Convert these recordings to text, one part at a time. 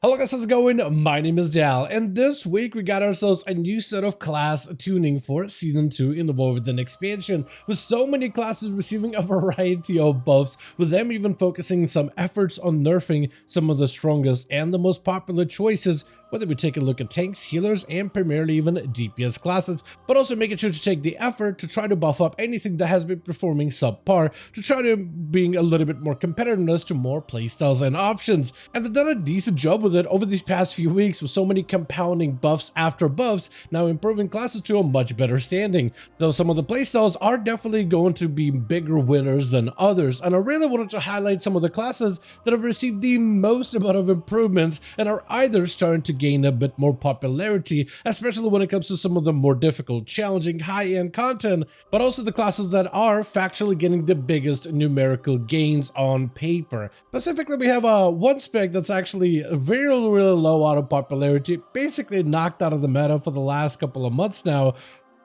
Hello guys, how's it going? My name is Dal, and this week we got ourselves a new set of class tuning for Season 2 in the War Within expansion, with so many classes receiving a variety of buffs, with them even focusing some efforts on nerfing some of the strongest and the most popular choices, whether we take a look at tanks, healers, and primarily even DPS classes, but also making sure to take the effort to try to buff up anything that has been performing subpar, to try to bring a little bit more competitiveness to more playstyles and options. And they've done a decent job with it over these past few weeks, with so many compounding buffs after buffs, now improving classes to a much better standing. Though some of the playstyles are definitely going to be bigger winners than others, and I really wanted to highlight some of the classes that have received the most amount of improvements and are either starting to gain a bit more popularity, especially when it comes to some of the more difficult, challenging, high-end content, but also the classes that are factually getting the biggest numerical gains on paper. Specifically, we have one spec that's actually really low out of popularity, basically knocked out of the meta for the last couple of months now.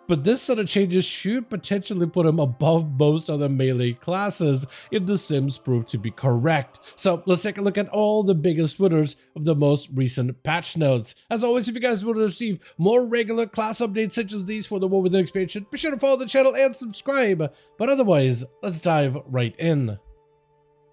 But this set of changes should potentially put him above most other melee classes if the sims prove to be correct. So let's take a look at all the biggest winners of the most recent patch notes. As always, if you guys want to receive more regular class updates such as these for the War Within expansion, be sure to follow the channel and subscribe. But otherwise, let's dive right in.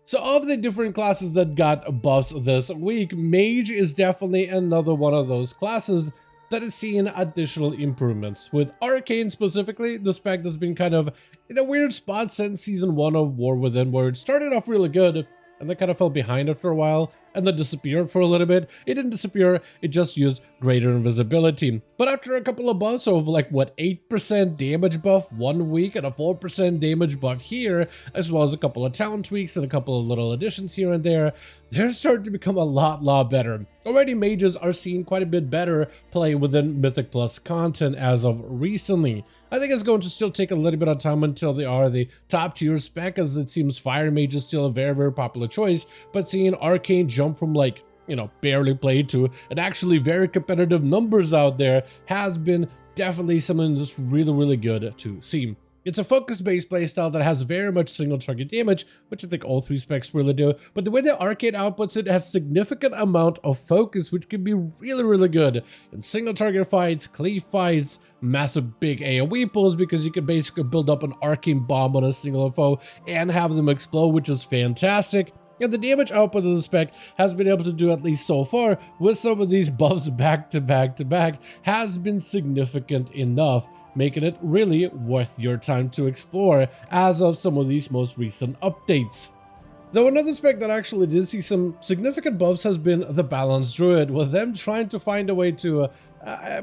So of the different classes that got buffs this week, mage is definitely another one of those classes that is seeing additional improvements, with Arcane specifically, the spec that's been kind of in a weird spot since Season 1 of War Within, where it started off really good, and then kind of fell behind after a while, and then disappeared for a little bit. It didn't disappear, it just used greater invisibility. But after a couple of buffs of like, what, 8% damage buff 1 week and a 4% damage buff here, as well as a couple of talent tweaks and a couple of little additions here and there, they're starting to become a lot better. Already mages are seeing quite a bit better play within Mythic Plus content as of recently. I think it's going to still take a little bit of time until they are the top tier spec, as it seems Fire Mage is still a very popular choice, but seeing Arcane jump from like, barely played to and actually very competitive numbers out there has been definitely something that's really good to see. It's a focus-based playstyle that has very much single target damage, which I think all three specs really do, but the way that Arcane outputs it has significant amount of focus, which can be really good in single target fights, cleave fights, massive big AoE pulls, because you can basically build up an Arcane bomb on a single foe and have them explode, which is fantastic. And the damage output of the spec has been able to do, at least so far, with some of these buffs back to back, has been significant enough, making it really worth your time to explore as of some of these most recent updates. Though another spec that actually did see some significant buffs has been the Balanced Druid, with them trying to find a way to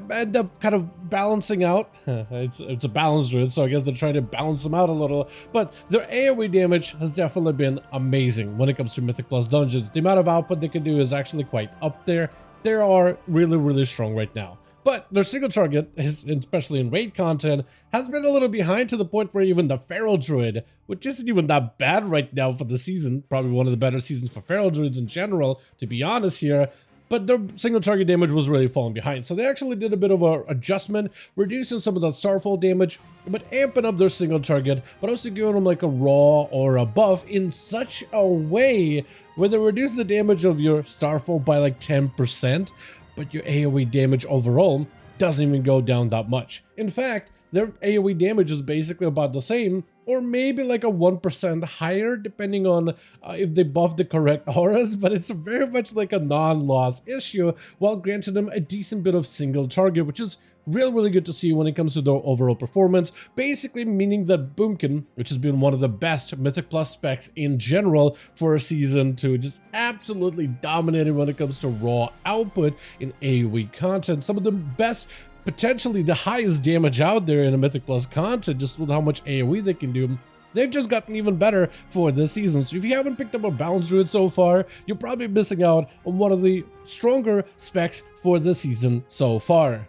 end up kind of balancing out. It's a Balanced Druid, so I guess they're trying to balance them out a little, but their AoE damage has definitely been amazing when it comes to Mythic Plus dungeons. The amount of output they can do is actually quite up there. They are really strong right now. But their single target, especially in raid content, has been a little behind, to the point where even the Feral Druid, which isn't even that bad right now for the season, probably one of the better seasons for Feral Druids in general, to be honest here, but their single target damage was really falling behind. So they actually did a bit of an adjustment, reducing some of that starfall damage, but amping up their single target, but also giving them like a raw or a buff in such a way where they reduce the damage of your starfall by like 10%, but your AoE damage overall doesn't even go down that much. In fact, their AoE damage is basically about the same, or maybe like a 1% higher, depending on if they buff the correct auras, but it's very much like a non-loss issue, while granting them a decent bit of single target, which is really good to see when it comes to their overall performance, basically meaning that Boomkin, which has been one of the best Mythic Plus specs in general for a Season 2, just absolutely dominated when it comes to raw output in AoE content. Some of the best, potentially the highest damage out there in the Mythic Plus content, just with how much AoE they can do. They've just gotten even better for this season. So if you haven't picked up a Balanced Druid so far, you're probably missing out on one of the stronger specs for the season so far.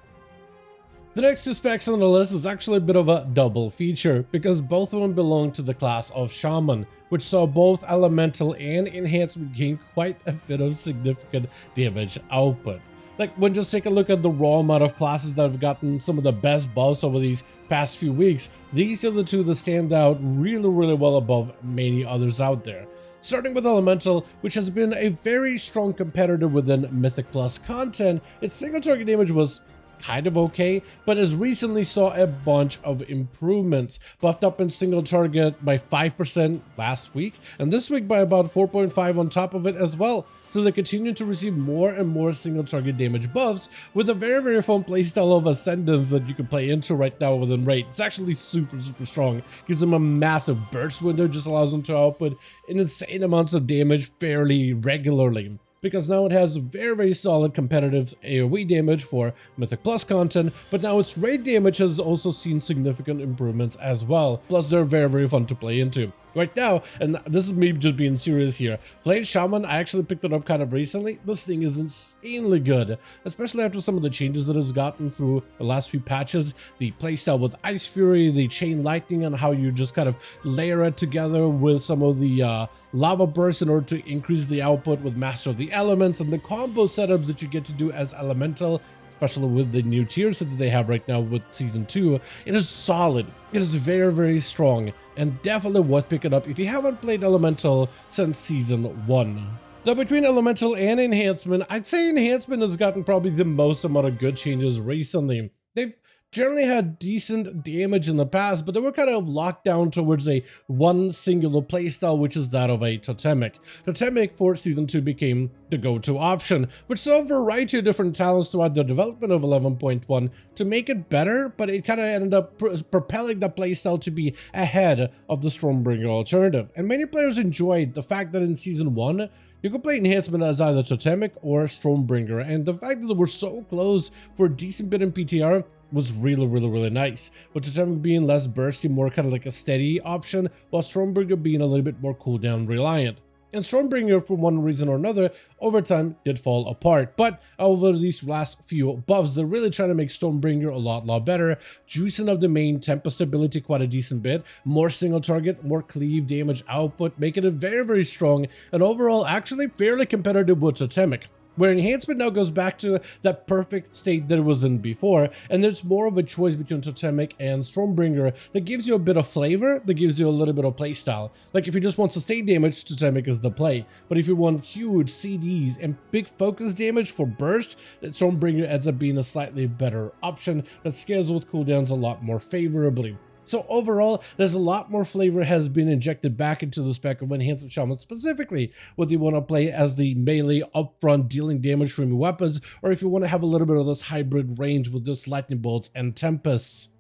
The next two specs on the list is actually a bit of a double feature, because both of them belong to the class of Shaman, which saw both Elemental and Enhancement gain quite a bit of significant damage output. Like, when just take a look at the raw amount of classes that have gotten some of the best buffs over these past few weeks, these are the two that stand out really well above many others out there. Starting with Elemental, which has been a very strong competitor within Mythic Plus content, its single target damage was kind of okay, but has recently saw a bunch of improvements. Buffed up in single target by 5% last week, and this week by about 4.5 on top of it as well. So they continue to receive more and more single target damage buffs with a very fun playstyle of Ascendance that you can play into right now within Raid. It's actually super strong. Gives them a massive burst window, just allows them to output an insane amounts of damage fairly regularly, because now it has very solid competitive AoE damage for Mythic Plus content, but now its raid damage has also seen significant improvements as well. Plus, they're very fun to play into. Right now, and this is me just being serious here, playing Shaman, I actually picked it up kind of recently. This thing is insanely good, especially after some of the changes that it's gotten through the last few patches. The playstyle with Ice Fury, the Chain Lightning, and how you just kind of layer it together with some of the Lava Bursts in order to increase the output with Master of the Elements, and the combo setups that you get to do as Elemental, especially with the new tier set that they have right now with Season 2. It is solid. It is very strong, and definitely worth picking up if you haven't played Elemental since Season 1. Now, between Elemental and Enhancement, I'd say Enhancement has gotten probably the most amount of good changes recently. They've generally had decent damage in the past, but they were kind of locked down towards a one singular playstyle, which is that of a Totemic. Totemic for Season 2 became the go-to option, which saw a variety of different talents throughout the development of 11.1 to make it better, but it kind of ended up propelling the playstyle to be ahead of the Stormbringer alternative. And many players enjoyed the fact that in Season 1, you could play Enhancement as either Totemic or Stormbringer, and the fact that they were so close for a decent bit in PTR was really nice, with Totemic being less bursty, more kind of like a steady option, while Stormbringer being a little bit more cooldown reliant. And Stormbringer, for one reason or another, over time did fall apart, but over these last few buffs, they're really trying to make Stormbringer a lot better, juicing up the main Tempest ability quite a decent bit, more single target, more cleave damage output, making it very strong, and overall actually fairly competitive with Totemic, where Enhancement now goes back to that perfect state that it was in before, and there's more of a choice between Totemic and Stormbringer that gives you a bit of flavor, that gives you a little bit of playstyle. Like if you just want sustained damage, Totemic is the play, but if you want huge CDs and big focus damage for burst, Stormbringer ends up being a slightly better option that scales with cooldowns a lot more favorably. So overall, there's a lot more flavor has been injected back into the spec of Enhancement Shaman, specifically whether you want to play as the melee upfront dealing damage from your weapons, or if you want to have a little bit of this hybrid range with this lightning bolts and tempests.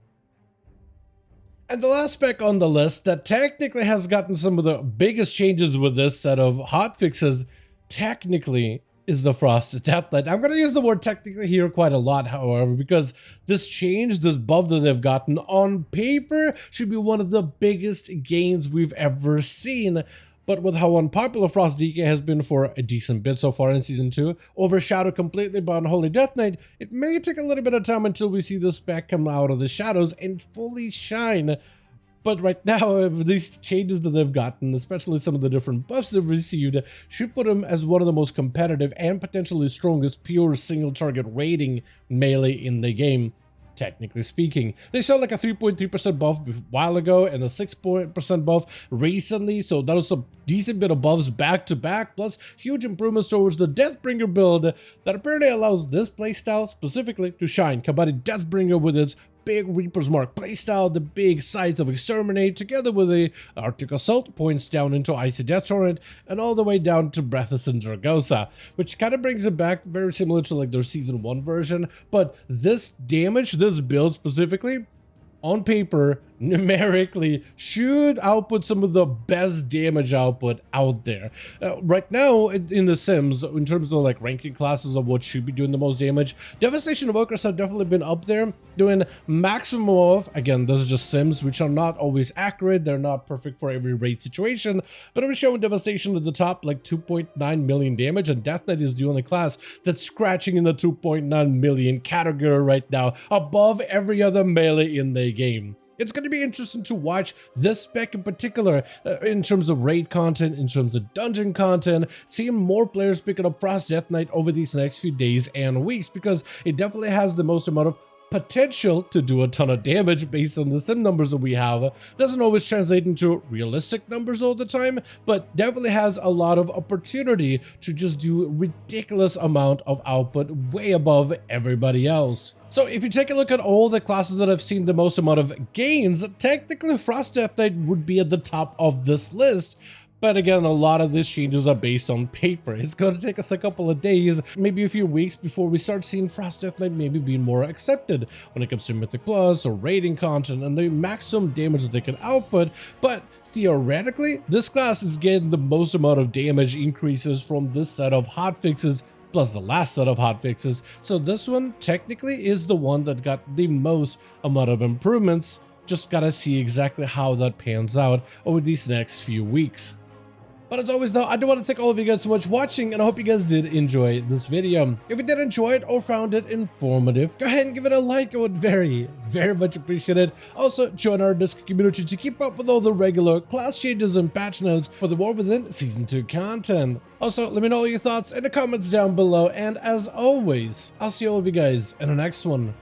And the last spec on the list that technically has gotten some of the biggest changes with this set of hotfixes, technically, is the Frosted Deathlight. I'm going to use the word technically here quite a lot, however, because this change, this buff that they've gotten on paper should be one of the biggest gains we've ever seen. But with how unpopular Frost DK has been for a decent bit so far in Season 2, overshadowed completely by Unholy Death Knight, it may take a little bit of time until we see this spec come out of the shadows and fully shine. But right now, these changes that they've gotten, especially some of the different buffs they've received, should put them as one of the most competitive and potentially strongest pure single target rating melee in the game, technically speaking. They saw like a 3.3% buff a while ago and a 6% buff recently, so that was a decent bit of buffs back to back, plus huge improvements towards the Deathbringer build that apparently allows this playstyle specifically to shine, combining Deathbringer with its big Reaper's Mark playstyle, the big Scythe of Exterminate, together with the Arctic Assault points down into Icy Death Torrent, and all the way down to Breathless and Dragosa, which kind of brings it back very similar to like their Season 1 version, but this damage, this build specifically, on paper, numerically, should output some of the best damage output out there. Right now, in The Sims, in terms of like ranking classes of what should be doing the most damage, Devastation Evokers have definitely been up there, doing maximum of, again, this is just Sims, which are not always accurate, they're not perfect for every raid situation, but I'm showing Devastation at the top, like 2.9 million damage, and Death Knight is the only class that's scratching in the 2.9 million category right now, above every other melee in the game. It's going to be interesting to watch this spec in particular in terms of raid content, in terms of dungeon content, seeing more players picking up Frost Death Knight over these next few days and weeks, because it definitely has the most amount of potential to do a ton of damage based on the sim numbers that we have. Doesn't always translate into realistic numbers all the time, but definitely has a lot of opportunity to just do ridiculous amount of output way above everybody else. So if you take a look at all the classes that have seen the most amount of gains, technically Frost Death Knight would be at the top of this list. But again, a lot of these changes are based on paper. It's going to take us a couple of days, maybe a few weeks before we start seeing Frost Death Knight maybe being more accepted when it comes to Mythic Plus or raiding content and the maximum damage that they can output. But theoretically, this class is getting the most amount of damage increases from this set of hotfixes plus the last set of hotfixes. So this one technically is the one that got the most amount of improvements. Just gotta see exactly how that pans out over these next few weeks. But as always though, I do want to thank all of you guys so much for watching, and I hope you guys did enjoy this video. If you did enjoy it or found it informative, go ahead and give it a like. I would very much appreciate it. Also, join our Discord community to keep up with all the regular class changes and patch notes for the War Within Season 2 content. Also, let me know all your thoughts in the comments down below, and as always, I'll see all of you guys in the next one.